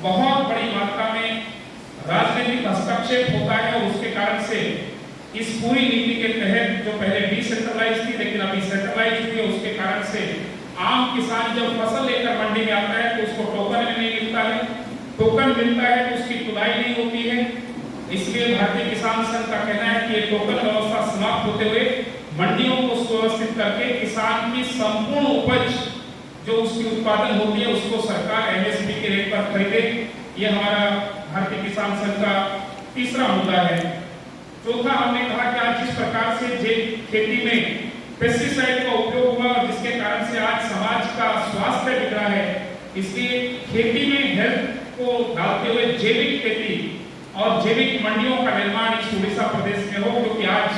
बहुत बड़ी मात्रा में राजनीतिक हस्तक्षेप होता है और उसके कारण से इस पूरी नीति के तहत जो पहले डिसेंट्रलाइज थी लेकिन अभी सेंट्रलाइज हुई है, उसके कारण से आम किसान जब फसल लेकर मंडी में आता है तो उसको टोकन नहीं मिलता है, टोकन मिलता है तो उसकी तुलाई नहीं होती है। इसलिए भारतीय किसान संघ का कहना है कि ये टोकन व्यवस्था समाप्त होते हुए मंडियों को सुव्यवस्थित करके किसान की संपूर्ण उपज जो उसकी उत्पादन होती है उसको सरकार एमएसपी के रेट पर खरीदे। ये हमारा भारतीय किसान संघ का तीसरा मुद्दा है। चौथा, हमने कहा कि आज जिस प्रकार से खेती में पेस्टिसाइड का उपयोग हुआ और जिसके कारण से आज समाज का स्वास्थ्य बिगड़ा है, इसलिए खेती में हेल्थ को डालते हुए जैविक खेती और जैविक मंडियों का निर्माण इस उड़ीसा प्रदेश में हो, क्योंकि आज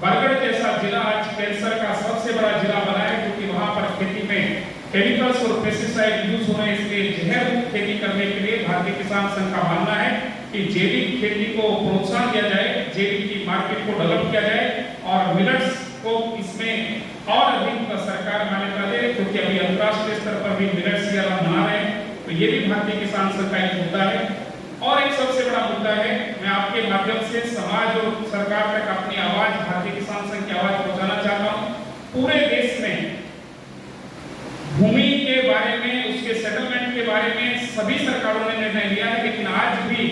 बरगढ़ जैसा जिला आज कैंसर का सबसे बड़ा जिला बना है, क्योंकि वहां पर खेती में केमिकल्स और पेस्टिसाइड यूज हो रहे हैं। इसलिए जहर मुक्त खेती करने के लिए भारतीय किसान संघ का मानना है कि जैविक खेती को प्रोत्साहन दिया जाए, जैविक की मार्केट को डेवलप किया जाए और मिलेट्स को इसमें और अधिक सरकार मान्यता दे, क्योंकि अभी अंतर्राष्ट्रीय स्तर पर भी मिलेट्स ईयर हम मना रहे हैं। तो ये भी भारतीय किसान संघ का एक मुद्दा है। और एक सबसे बड़ा मुद्दा है, मैं आपके माध्यम से समाज और सरकार तक अपनी आवाज, भारतीय किसान संघ की आवाज पहुंचाना चाहता हूं। पूरे देश में भूमि के बारे में, उसके सेटलमेंट के बारे में सभी सरकारों ने निर्णय लिया है, लेकिन आज भी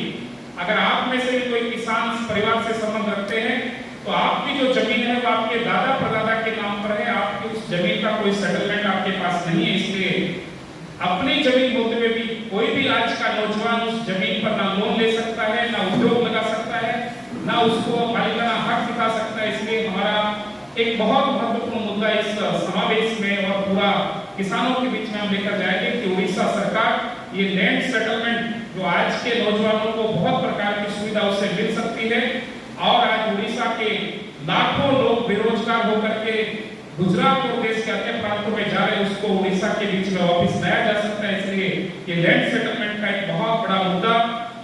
अगर आप में से भी कोई किसान परिवार से संबंध रखते हैं तो आपकी जो जमीन है वो आपके दादा परदादा के नाम पर है, आपकी उस जमीन का कोई सेटलमेंट आपके पास नहीं है। इसलिए अपनी जमीन होते हुए भी कोई भी आज का नौजवान उस जमीन पर ना लोन ले सकता है, ना उद्योग लगा सकता है, ना उसको मालिकाना हक दिखा सकता है। इसलिए हमारा एक बहुत महत्वपूर्ण मुद्दा इस समावेश में और पूरा किसानों के बीच में हम लेकर जाएंगे कि उड़ीसा सरकार ये लैंड सेटलमेंट जो आज के नौजवानों को बहुत प्रकार की सुविधा उससे मिल सकती है, और आज उड़ीसा के लाखों लोग बेरोजगार होकर के गुजरात और देश के अन्य प्रांतों में जा रहे, उसको उड़ीसा के बीच में वापस लाया जा सकता है। इसलिए ये लैंड सेटलमेंट का एक बहुत बड़ा मुद्दा,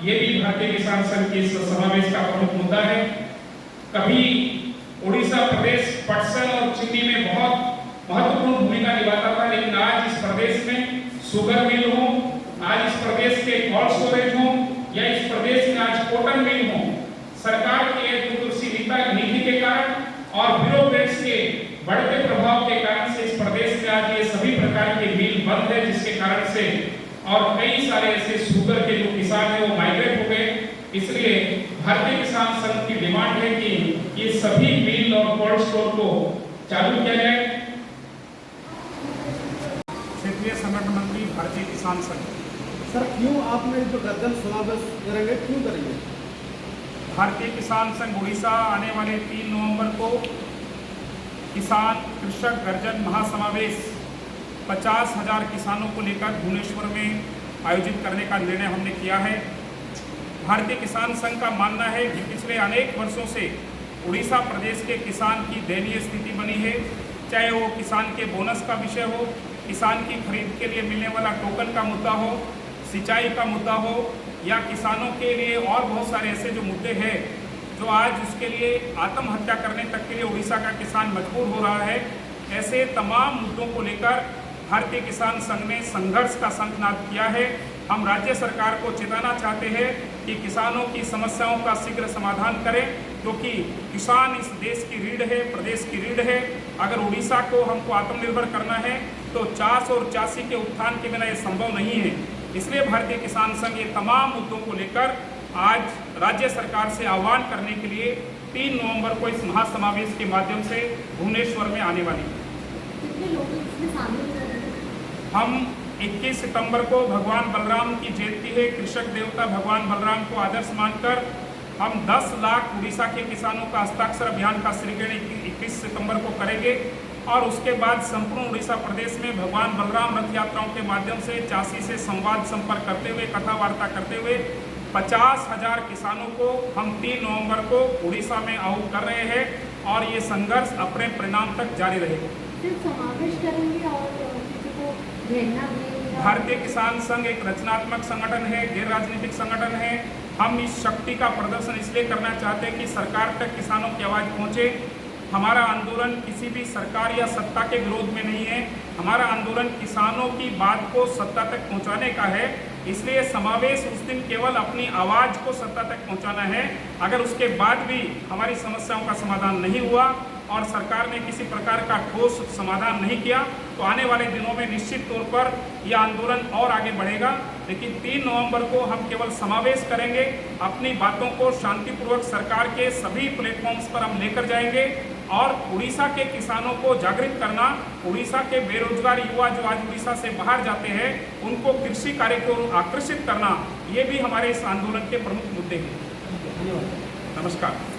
ये भी भारतीय किसान संघ के समावेश का प्रमुख मुद्दा है। कभी उड़ीसा प्रदेश पटसन और चीनी में बहुत महत्वपूर्ण भूमिका निभाता था, लेकिन आज इस प्रदेश में शुगर मिल हो, आज इस प्रदेश के कोल्ड स्टोरेज हो, या इस प्रदेश में आज कॉटन मिल हो, सरकार की दूरदर्शी नीति के कारण और ब्यूरोक्रेट्स के बढ़ते प्रभाव के कारण से इस प्रदेश में आज ये सभी प्रकार के मिल बंद है, जिसके कारण से और कई सारे ऐसे शुगर के जो किसान है वो माइग्रेट हो गए। इसलिए भारतीय किसान संघ की डिमांड है कि ये सभी मिल और कोल्ड स्टोर को चालू किया जाए। क्षेत्रीय संगठन मंत्री भारतीय किसान संघ। सर, क्यों आपने जो गर्जन समावेश करेंगे, क्यों करेंगे? भारतीय किसान संघ उड़ीसा आने वाले 3 नवंबर को किसान कृषक गर्जन महासमावेश 50,000 किसानों को लेकर भुवनेश्वर में आयोजित करने का निर्णय हमने किया है। भारतीय किसान संघ का मानना है कि पिछले अनेक वर्षों से उड़ीसा प्रदेश के किसान की दयनीय स्थिति बनी है, चाहे वो किसान के बोनस का विषय हो, किसान की खरीद के लिए मिलने वाला टोकन का मुद्दा हो, सिंचाई का मुद्दा हो, या किसानों के लिए और बहुत सारे ऐसे जो मुद्दे हैं जो आज उसके लिए आत्महत्या करने तक के लिए उड़ीसा का किसान मजबूर हो रहा है। ऐसे तमाम मुद्दों को लेकर भारतीय किसान संघ ने संघर्ष का शंखनाद किया है। हम राज्य सरकार को चेताना चाहते हैं कि किसानों की समस्याओं का शीघ्र समाधान करें, क्योंकि किसान इस देश की रीढ़ है, प्रदेश की रीढ़ है। अगर उड़ीसा को हमको आत्मनिर्भर करना है तो चास और चासी के उत्थान के बिना ये संभव नहीं है। इसलिए भारतीय किसान संघ ये तमाम मुद्दों को लेकर आज राज्य सरकार से आह्वान करने के लिए 3 नवंबर को इस महासमावेश के माध्यम से भुवनेश्वर में आने वाली है। कितने लोग इसमें शामिल कर रहे हैं? हम 21 सितंबर को भगवान बलराम की जयंती है, कृषक देवता भगवान बलराम को आदर्श मानकर हम 10 लाख उड़ीसा के किसानों का हस्ताक्षर अभियान का श्रीगण 21 सितंबर को करेंगे, और उसके बाद संपूर्ण उड़ीसा प्रदेश में भगवान बलराम रथ यात्राओं के माध्यम से चासी से संवाद संपर्क करते हुए, कथा वार्ता करते हुए 50,000 किसानों को हम 3 नवंबर को उड़ीसा में आहूत कर रहे हैं, और ये संघर्ष अपने परिणाम तक जारी रहेगा। सिर्फ समावेश करेंगे और किसी को घेरना भी? भारतीय किसान संघ एक रचनात्मक संगठन है, गैर राजनीतिक संगठन है। हम इस शक्ति का प्रदर्शन इसलिए करना चाहते हैं कि सरकार तक किसानों की आवाज़ पहुँचे। हमारा आंदोलन किसी भी सरकार या सत्ता के विरोध में नहीं है, हमारा आंदोलन किसानों की बात को सत्ता तक पहुंचाने का है। इसलिए समावेश उस दिन केवल अपनी आवाज़ को सत्ता तक पहुंचाना है। अगर उसके बाद भी हमारी समस्याओं का समाधान नहीं हुआ और सरकार ने किसी प्रकार का ठोस समाधान नहीं किया तो आने वाले दिनों में निश्चित तौर पर यह आंदोलन और आगे बढ़ेगा। लेकिन 3 नवंबर को हम केवल समावेश करेंगे, अपनी बातों को शांतिपूर्वक सरकार के सभी प्लेटफॉर्म्स पर हम लेकर जाएंगे और उड़ीसा के किसानों को जागृत करना, उड़ीसा के बेरोजगार युवा जो आज उड़ीसा से बाहर जाते हैं उनको कृषि कार्य को आकर्षित करना, ये भी हमारे इस आंदोलन के प्रमुख मुद्दे हैं। धन्यवाद। नमस्कार।